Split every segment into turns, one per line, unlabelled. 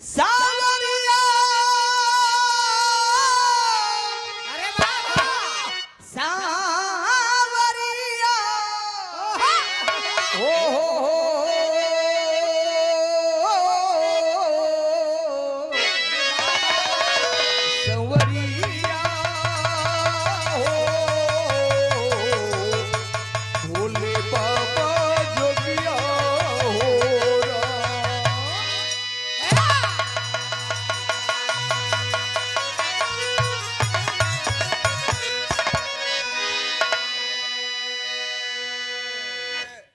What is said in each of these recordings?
सावरिया
अरे बाबा
सावरिया हो संवरिया हो भोले बाबा जोगिया हो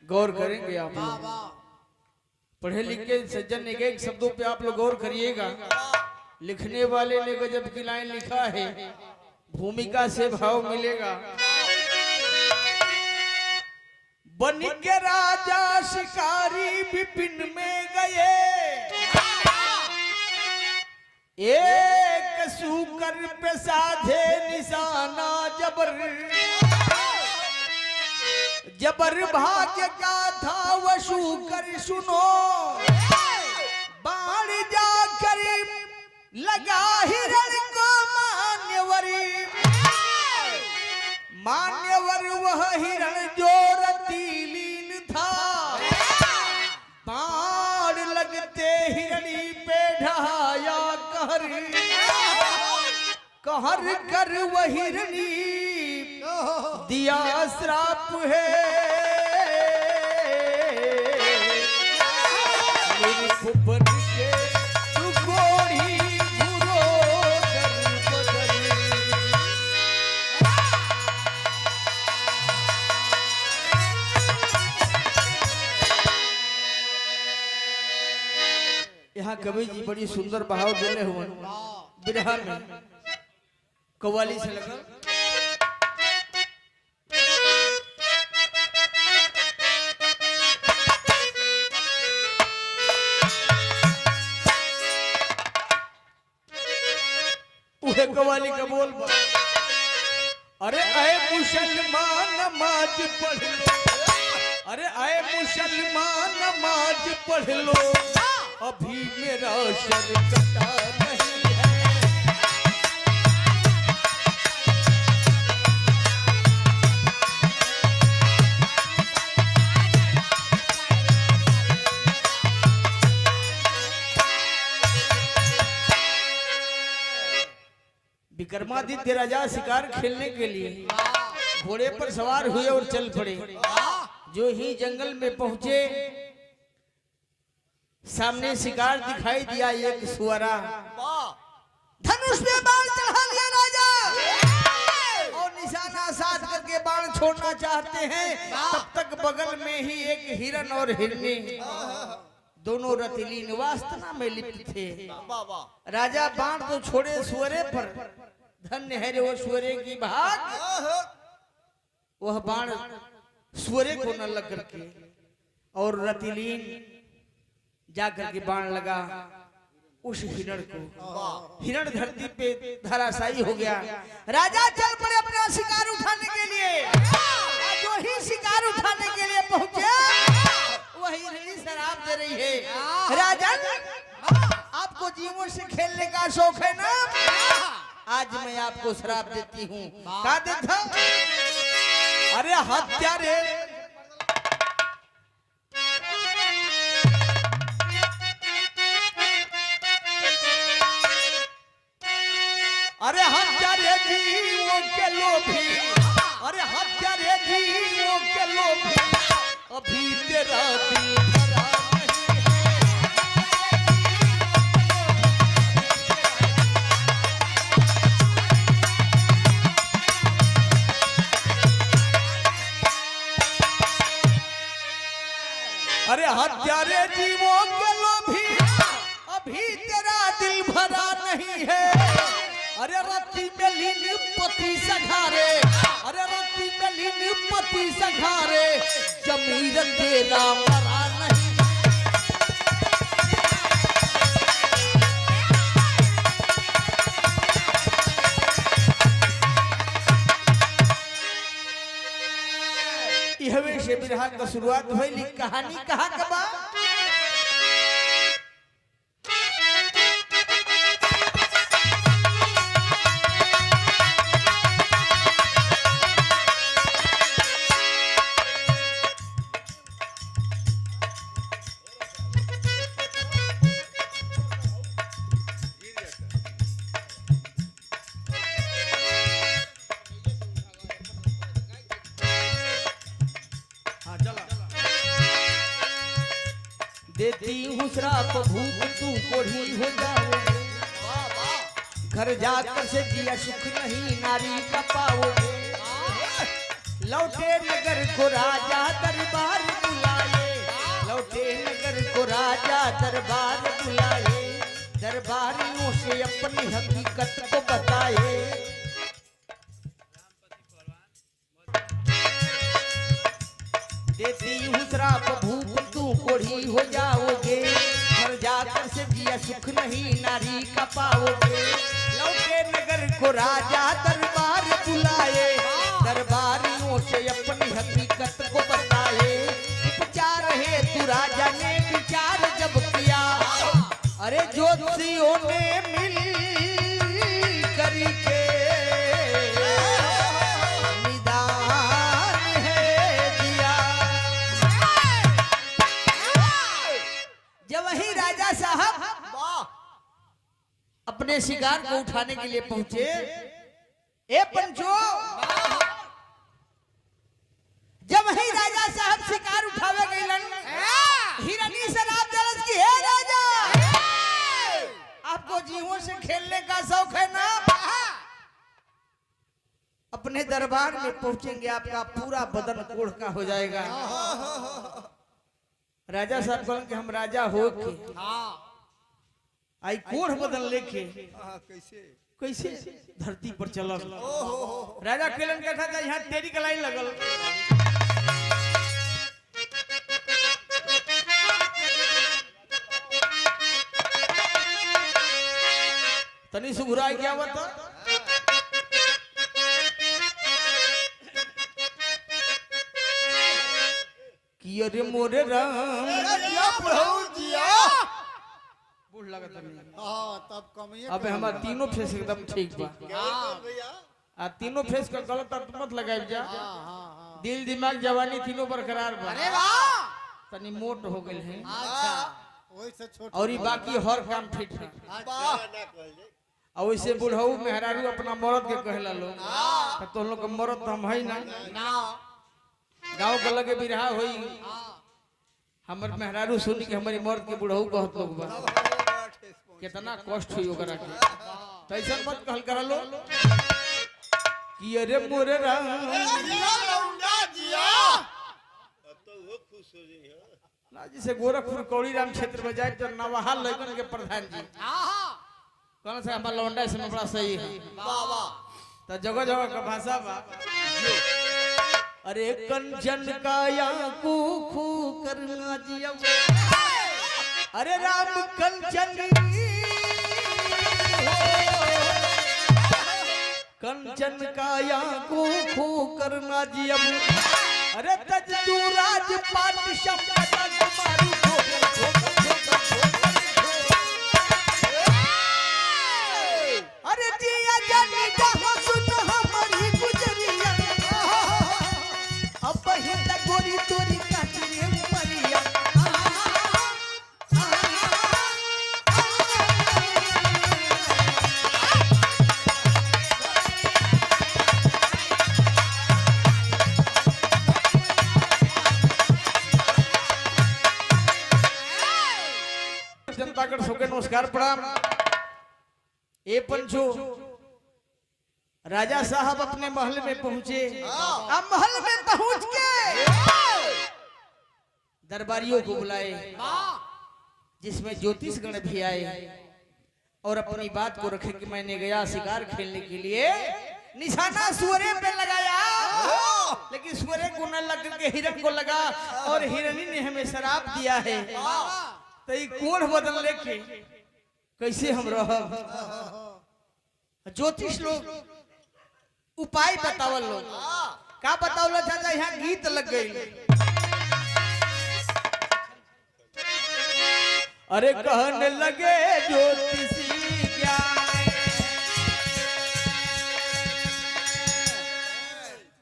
गौर करेंगे आप लोग पढ़े लिखे सज्जन एक एक शब्दों पे आप लोग गौर करिएगा। लिखने वाले ने गजब की लाइन लिखा है, भूमिका से भाव मिलेगा। बन के राजा शिकारी विपिन में गए, एक सूकर पे साधे निशाना जबर जबर भाग्य का था वह शूकर सुनो, बाण जाकर लगा हिरण को मान्यवर वह हिरण जो रतीलीन था, बाण लगते हिरणी पे ढहाया कहर कहर कर वह हिरणी दिया श्राप है, मेरी फुफन के तू गोरी भूरो कर बदल। यहाँ कवि जी बड़ी सुंदर बहाव दिले हुए बिरहा में कव्वाली से लगा। कव्वाली का बोल अरे आए मुसलमान नमाज पढ़ लो, अरे आए मुसलमान नमाज पढ़ लो, अभी मेरा सर कटा नहीं है। विक्रमादित्य राजा शिकार खेलने के लिए घोड़े पर सवार हुए और चल पड़े। जो ही जंगल में पहुंचे सामने शिकार दिखाई दिया, एक सुअरा धनुष में बाण चढ़ा लिया राजा और निशाना साध करके बाण छोड़ना चाहते हैं। तब तक बगल में ही एक हिरन और हिरनी दोनों रतीलीन वासना में लिप्त थे। राजा बाण तो छोड़े सुअरे पर, धन्य है रे वो सुअरे की भाग, वह बाण सुअरे को न लग करके और रतीलीन जाकर के बाण लगा उस हिरण को। हिरण धरती पे धराशायी हो गया। राजा चल पड़े अपना शिकार उठाने के लिए। जो ही शिकार उठाने के लिए पहुंचे वही हिरणी शराब दे रही है। राजन आपको जीवों से खेलने का शौक है ना, आज मैं आपको शराब देती हूँ। क्या देता? अरे हत्यारे अरे हत्यारे जीवों के लोभी, अरे हत्यारे जीवों के लोभी, अभी तेरा दिल भरा नहीं है। अरे हत्यारे जीवों के लोभी, अभी तेरा दिल भरा नहीं है। अरे रत्ती में लीन पति सघारे, अरे रत्ती में लीन पति सघारे, जमीर तेरा मरा नहीं। इहवे से बिरहा का शुरुआत भइली। कहानी कहाँ के बा? देती हूँ श्राप भूख तू कोढ़ी हो जाओगे, घर जाकर से जिया सुख नहीं नारी का पाओगे। लौटे नगर को राजा दरबार बुलाए, लौटे नगर को राजा दरबार बुलाए, दरबारियों से अपनी हकीकत को बताए। देती हूँ श्राप भूख तू कोढ़ी हो जाओगे, घर जाकर से जिया सुख नहीं नारी का पाओगे। लौटे नगर को राजा दरबार बुलाए, दरबारियों से अपनी हकीकत को बताए। उपचार है तू राजा ने विचार जब किया, अरे ज्योतिषियों ने मिल करके निदान है दिया। जब वही राजा साहब अपने शिकार को उठाने के लिए पहुंचे, ए पंचो, जब वही राजा साहब शिकार उठावे गईलन, हिरनी शराब दरज की है राजा, आपको जीवों से खेलने का शौक है ना, अपने दरबार में पहुंचेंगे आपका पूरा बदन कोढ़ का हो जाएगा। राजा साहब बोले कि हम राजा हो के आई कोढ़ बदन लेके कैसे धरती पर चलल। राजा केलन कहता था यहाँ तेरी कलाई लगल। तनी सुघुराई क्या हुआ था, कि अरे मोरे राम बूढ़ लगा
तब कमिए।
अब हमारा तीनों फेस एकदम ठीक बा, आ तीनों फेस का गलत अर्थ मत लगाई जा। दिल दिमाग जवानी तीनों बरकरार बा।
अरे वाह,
तनी मोट हो गए हैं
वही से छोट
और ये बाकी हर काम फिट है। और वैसे बुढ़ऊ मेहरारू अपना मर्द के कहला लो, तो लोग का मर्द तो हम है ना, गाँव के लगे बिरहा होई, हमर मेहरारू सुनी कि हमारी मर्द के बुढ़ऊ कहत लोग बा, कितना कष्ट हुई ओकरा के। तो ऐसा मत कहल कर लो कि अरे मोरे राम ना, जिसे गोरखपुर कौड़ी राम क्षेत्र में जाए तो नवाहा लड़कन के प्रधान जी कौन सा हमारा लौंडा से बड़ा सही है। तो जगह जगह का भाषा बा, अरे कंचन का या कू करना जिया, अरे राम कंचन कंचन का या कू करना जिया, अरे तज तू राजपाट शब्द मारू अरे जिया जानी जहां सुन हमारी गुजरिया, अब ही तक गोरी तोरी काटरे मरिया। जनता कर सोके नमस्कार प्रणाम। ए पंचो, राजा साहब अपने महल में पहुंचे। अब महल में पहुंच के दरबारियों को बुलाए, जिसमें ज्योतिष गण भी आए और अपनी बात को रखे कि मैंने गया शिकार खेलने के लिए, निशाना सुअरे पे लगाया, लेकिन सुअरे को न लग के हिरण को लगा और हिरनी ने हमें शराब दिया है। तो ये कोढ़ बदल लेके कैसे हम रह। ज्योतिष लोग उपाय बतावल लोग का बतावल चाचा, यहाँ गीत लग गई। अरे कहने लगे ज्योतिषी ज्ञान,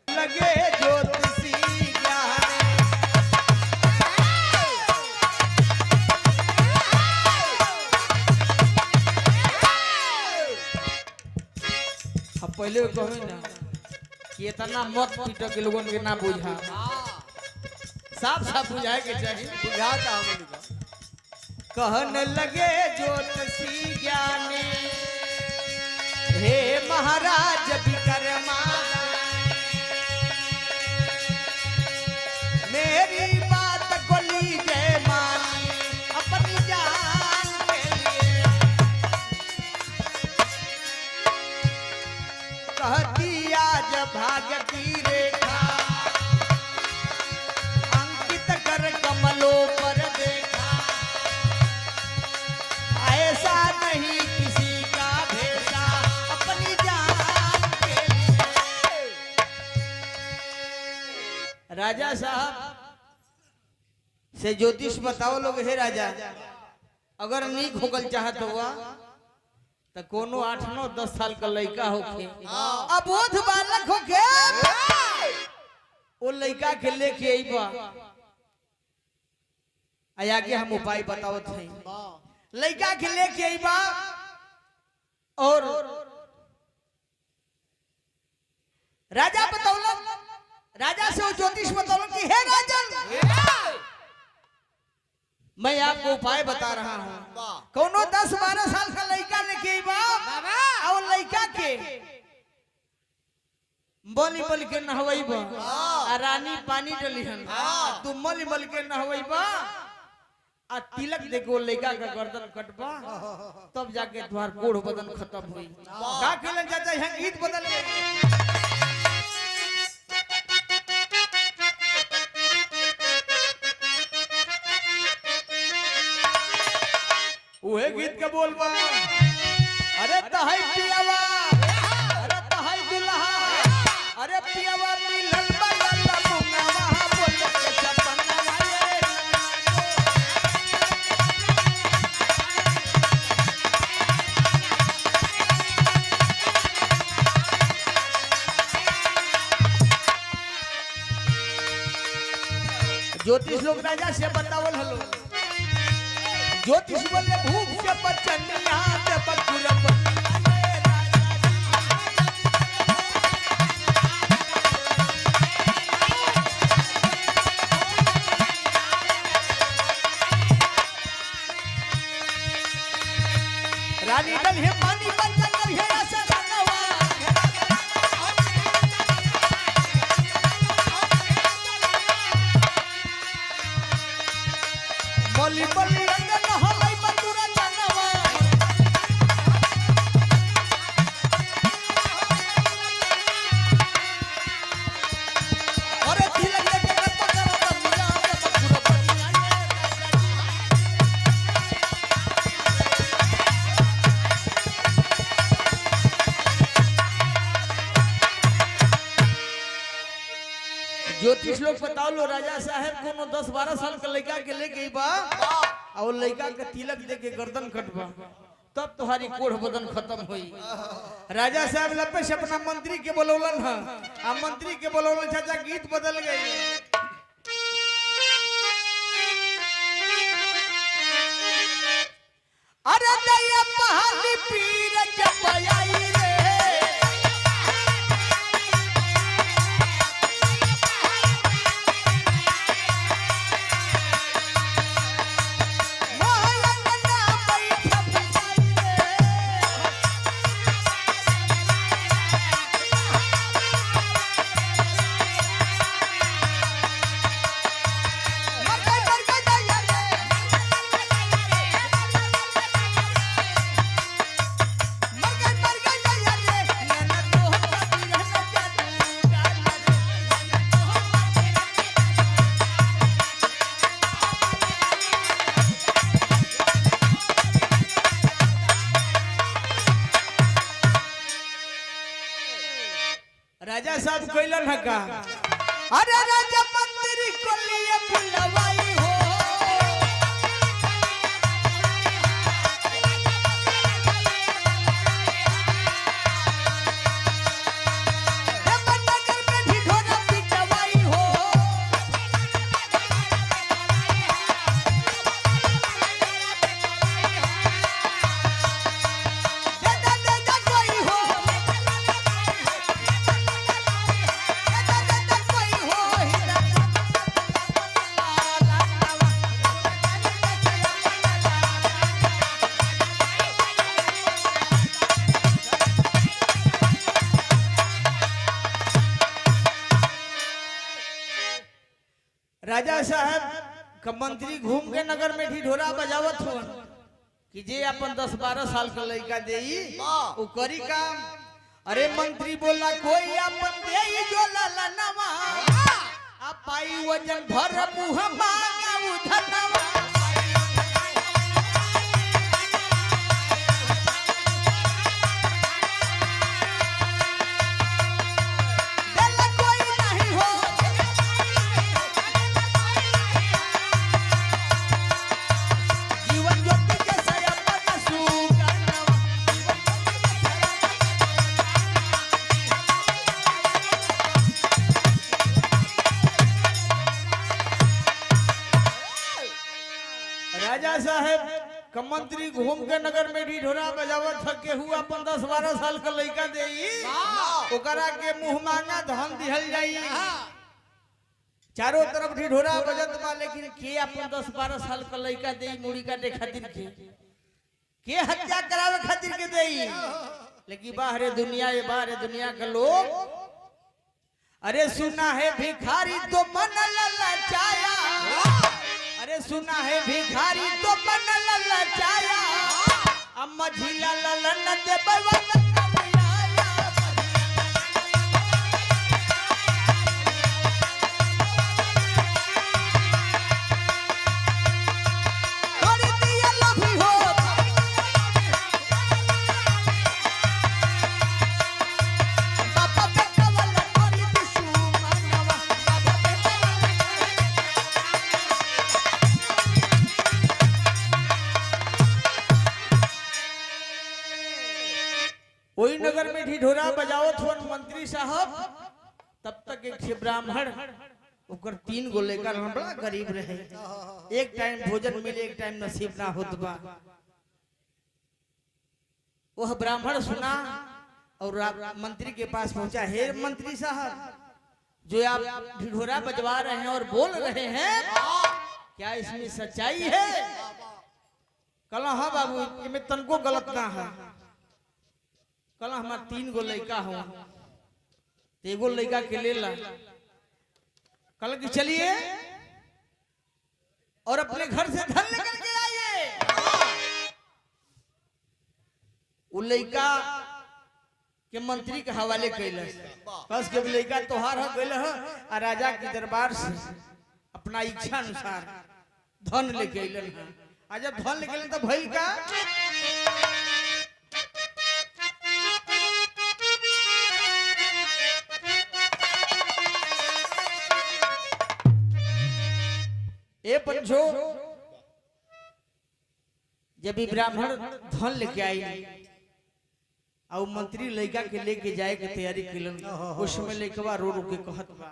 लगे ज्योतिषी ज्ञान, पहले कहे ना कि इतना मत पीटो के लोगों के ना बुझा, साफ साफ बुझाए के चाहिए। बुझाता कहने लगे ज्योतिषी ज्ञानी, हे महाराज विक्रमा, मेरी बात को लीजिए मानी अपनी जान के लिए। कहती आज भाग्य की रेखा अंकित कर कमलों पर देखा, ऐसा नहीं किसी का भेसा अपनी जान के लिए। राजा साहब से ज्योतिष बताओ लोग, हे राजा अगर नीक होगल चाहत हुआ तो कोनो 8-9-10 साल का लड़का होके, अबोध बालक होके, वो लड़का के लेके आईबा। आगे हम उपाय बताओ थे। लड़का के लेके आईबा और राजा बतौलन, राजा से वो ज्योतिष बतौलन कि हे राजन, मैं आपको उपाय बता रहा हूँ। कोनो 10-12 साल का लड़का लेके आईबा और लड़का के बोली बोल के नहवैबा, रानी पानी डलिहन, तू मल मल के नहवैबा, आ तिलक देखो लड़का का गर्दन कटबा, तब जाके तुम्हार कोढ़ बदन खत्म हुई। का कहलन चाचा, यहाँ गीत बदल गए। उहे गीत के बोलबा, अरे तहै पियावा, अरे तहै दुल्हा, अरे पियावा मिलल बगल मुंगवा बोल के सपनवा ये। ज्योतिष लोग राजा से बतावल हलो, ज्योतिष बोले भूख से बचनिया दे बकुरब। रानी डल है पानी बंद कर है ऐसा बनवा, बोली बोली रंग हलाई बंदूरा जानवा। अरे तिलक लेके पकड़ बंदूरा दे बकुरब। ज्योतिष लोग बताओ लो, राजा साहब कोनो 10-12 साल का लड़का के लेके बा और लड़का के तिलक दे के गर्दन कटबा, तब तुम्हारी कोढ़ बदन खत्म हुई। राजा साहब लपे से अपना मंत्री के बोलौलन है, आ मंत्री के बोलौलन चाचा गीत बदल गई। अरे दैया पहाड़ी पीर जब आई रे, राजा साहब कैलन है का, अरे राजा मंत्री को लिए बुलवाई हो, नगर में ढिढोरा पिटवाई हो, दादा कोई हो, दादा कोई हो, मंत्री घूम के नगर में ढिढोरा बजावत हो कि जे अपन 10-12 साल का लड़का देई वो करी काम। अरे मंत्री बोला कोई अपन देई जो ललनवा आ पाई वजन भर मुंह मांगा उधनवा। राजा साहेब कमंत्री घूम के नगर में ढिढोरा बजावत थके हुआ अपन 10-12 साल का लड़का देई ओकरा के मुंह मांगा धन दिहल जाई। चारों तरफ ढिढोरा बजत बा लेकिन के अपन 10-12 साल का लड़का देई मुड़ी काटे खातिर के हत्या करावे खातिर के देई। लेकिन बाहरे दुनिया के लोग अरे सुना है भिखारी तो मन ललचाया। अरे सुना है भिखारी तो मन ललचाया अम्मा झीला ललन दे बवन करिया। थोड़ी दिया लभी हो बाबा बेटा वाला थोड़ी दिशु मनवा बाबा बेटा वही नगर में ढिढोरा बजावत हुआ मंत्री साहब। तब तक एक ब्राह्मण ओकर 3 गो लेकर बड़ा गरीब रहे। एक टाइम भोजन मिले एक टाइम नसीब ना होत बा। वह ब्राह्मण सुना और मंत्री के पास पहुंचा। हे मंत्री साहब जो आप ढिढोरा बजवा रहे हैं और बोल रहे हैं क्या इसमें सच्चाई है? कल हाँ बाबू इसमें तनको गलत ना है। कल हमार 3 गो लड़का हो एगो लड़का के ले ला। कल की चलिए और अपने घर से धन लेकर के आइए। वो लड़का के मंत्री के हवाले कैलस कस के लड़का तोहार हो गइल है आ राजा के दरबार से अपना इच्छा अनुसार धन लेके अइलन है। आ जब धन लेके अइलन तो भइल का ए पंचो जब भी ब्राह्मण धन लेके आई और मंत्री लड़का के लेके जाए के तैयारी कैलन उस समय लड़कवा रो रो के कहत बा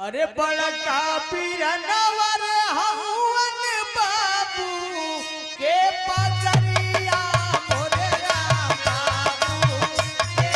अरे बड़का पीरनवर हवन बाबू के पगरिया मोरे राम बाबू के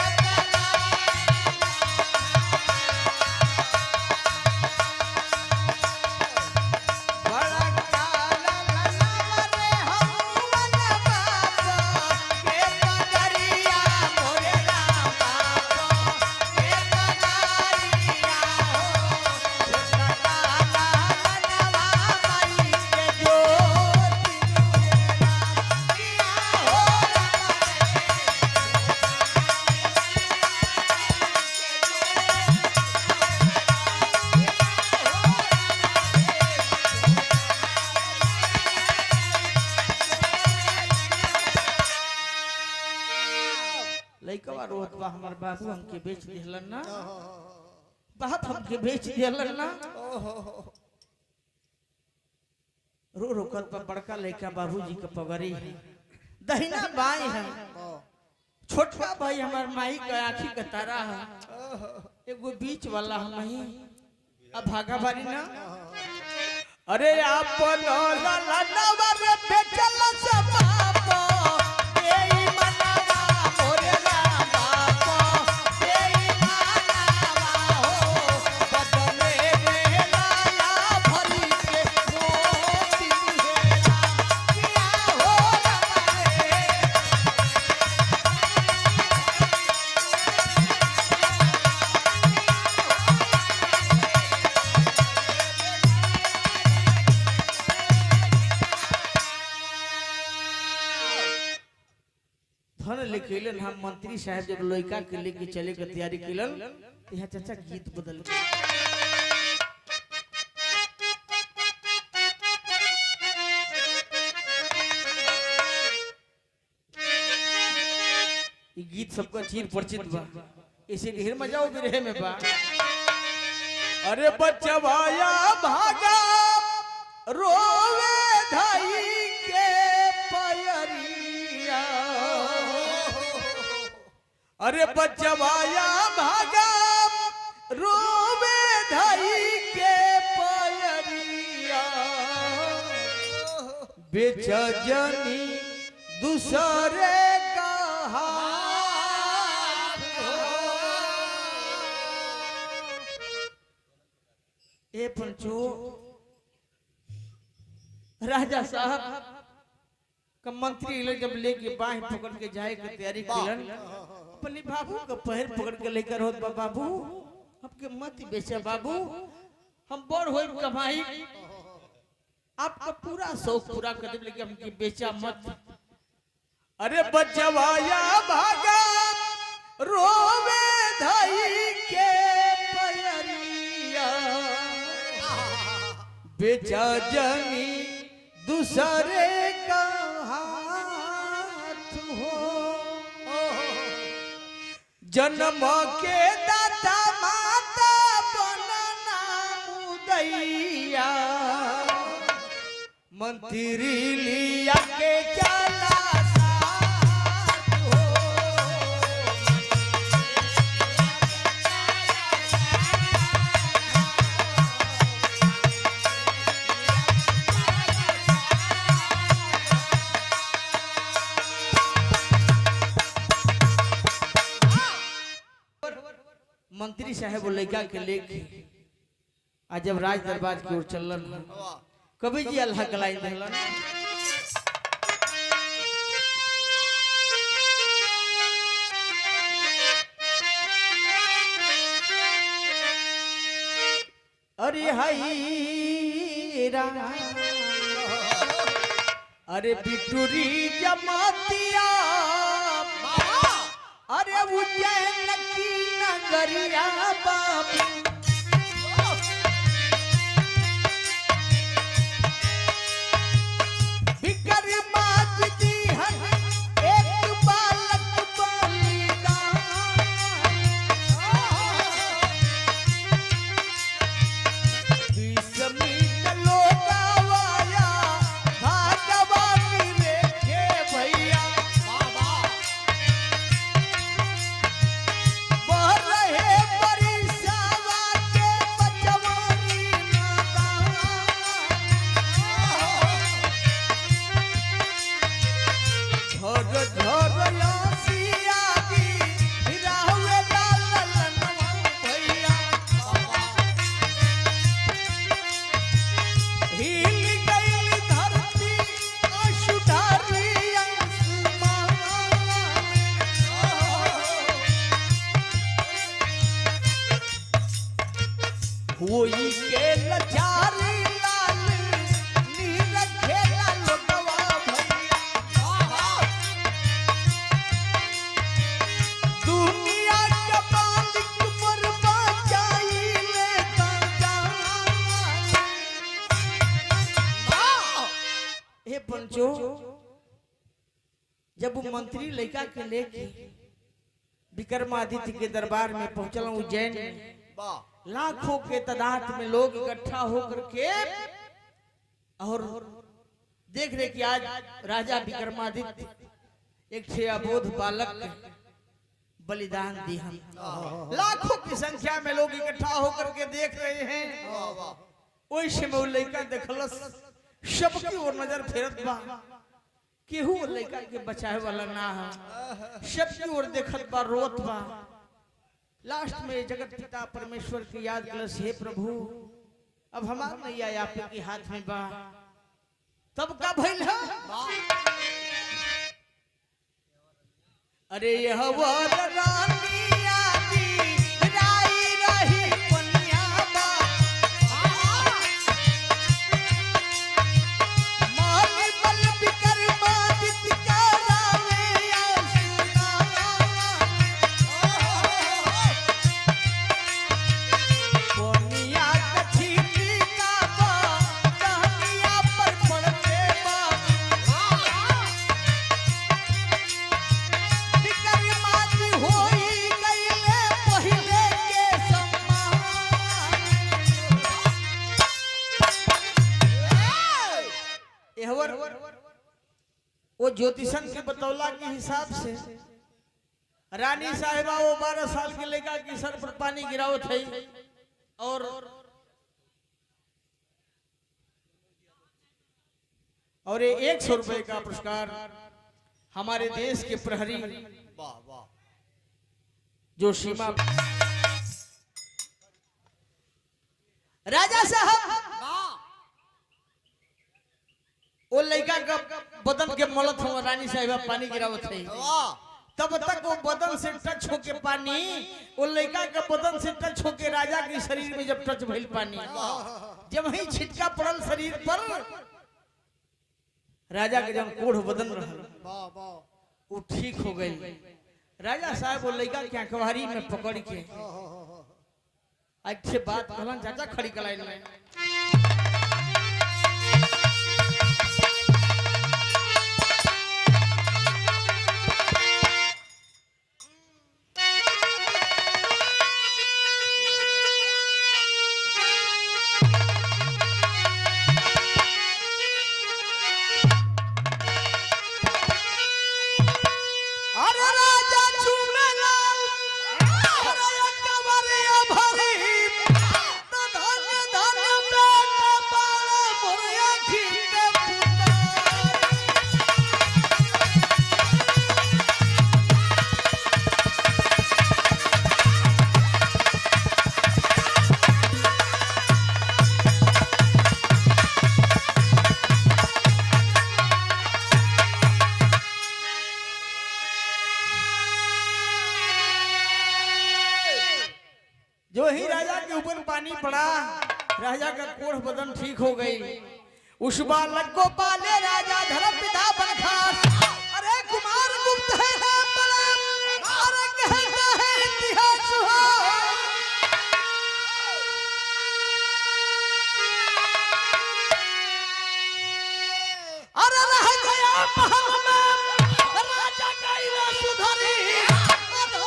लइकवा रोत बा हमर बाबू हमके बेच दिहलन ना बाप हमके बेच दिहलन ना रो रो कर पर बड़का लइका बाबूजी के पगड़ी है दहिना बाई है छोटका भाई हमर माई के आंखी के तारा है एगो बीच वाला हम ही अब भागा बारी ना अरे अपन ललनवा रे बेचल सब बाप एई मनवा मोरे राम बाप एई मनवा हो बदले में लाला भरी के मोती हेरा किया हो रमरे फन लिखिलन हम मंत्री साहब जब लड़का के लेके चले के तैयारी किलन यहाँ चाचा गीत बदल ये गीत सबका चीर परिचित बा इसे ढेर मजा हो रहे में बा। अरे बचवाया भागा रोवे धाई के पयरिया, अरे बचवाया भागा रोवे धाई के पयरिया, बेच जनी दूसरे का ए पंचो राजा साहब का मंत्री लोग जब लेके बाह पकड़ के जाए के तैयारी किलन अपने बाबू का पैर पकड़ के लेकर होत बाबू आपके मत बेचा बाबू हम बड़ होई कमाई आपका पूरा शौक पूरा कर दे लेकिन हमके बेचा मत। अरे बचवाया भागा रोवे धाई के पयरिया, बेचा जनी दूसरे का हाथ हो, जन्म के दाता माता बनना मुदैया, मंत्री लिया के चला मंत्री साहब लड़का के लेके आज जब राज दरबार की ओर चलन कभी जी अल्लाह कलाई दहलन। अरे हाय राम अरे बिटूरी जमातिया, अरे उज्जैन की नगरिया बाबू, बिकर मात दी हर एक बालक बलिदान, विस्मित लोकावाया भागवानी रेखे भैया, कोई के लचारी लाल नील खेला लोगवा भैया, दुनिया के मालिक पर बचाई लेता जान। हे पंचो जब वो मंत्री लड़का के लेके विक्रमादित्य के दरबार में पहुंचल उज्जैन में, लाखों के तादाद में लोग इकट्ठा होकर के और देख रहे कि आज राजा विक्रमादित्य एक छे अबोध बालक बलिदान दिया, लाखों की संख्या में लोग इकट्ठा होकर के देख रहे हैं। ओई समय लड़का देखलस सबकी ओर नजर फेरत बा, केहू लड़का के बचाए वाला ना है, सबकी ओर देखत बा रोत बा। लास्ट में जगत पिता परमेश्वर की याद कलश, हे प्रभु अब हमार नैया आपके हाथ में बा। तब का भइल है? अरे यह वर रानी आदि राई रही पनिया बा, मानी बल विक्रमादित्य का रावे आस वो ज्योतिषन के बतौला के हिसाब से रानी साहिबा वो 12 साल के लड़का की सर पर पानी गिराओ थे और ये 100 रुपए का पुरस्कार हमारे देश के प्रहरी
वाह वाह
जो सीमा राजा साहब वो लड़का का बदन के मलत हो रानी साहिबा पानी गिरावत है तब तक वो बदन से टच होके पानी वो लड़का का बदन से टच होके राजा के शरीर में जब टच भइल पानी जब वही छिटका पड़ल शरीर पर राजा के जब कोढ़ बदन रहल
वाह वाह
वो ठीक हो गई। राजा साहब वो लड़का के अखबारी में पकड़ के अच्छे बात कहलन चाचा खड़ी कलाई में जो ही राजा के ऊपर पानी पड़ा राजा का कोढ़ बदन ठीक हो गई। उस बालक को पाले राजा धर्म पिता बनखास अरे कुमार गुप्त है अरे कहता है इतिहास हो अरे रह गया महल में राजा का इला सुधरी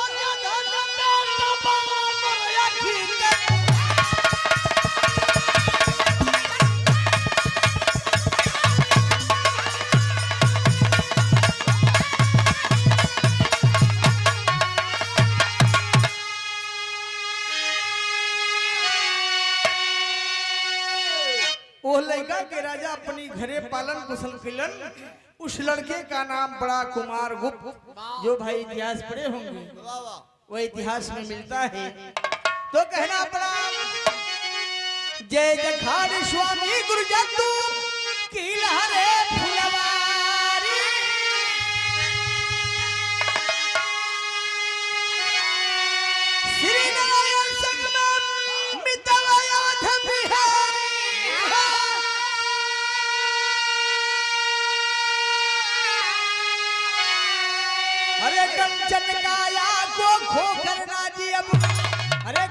वो लड़का के राजा अपनी घरे पालन पोषण किलन। उस लड़के का नाम बड़ा कुमार गुप्त जो भाई इतिहास पढ़े होंगे वो इतिहास में मिलता है। तो कहना पड़ा जय जखार स्वामी गुरु जत्तू की लहरे फुलवारी श्री नारायण संगम मितवयाध बिहारी अरे कंचन काया को खोकर राजी अब अरे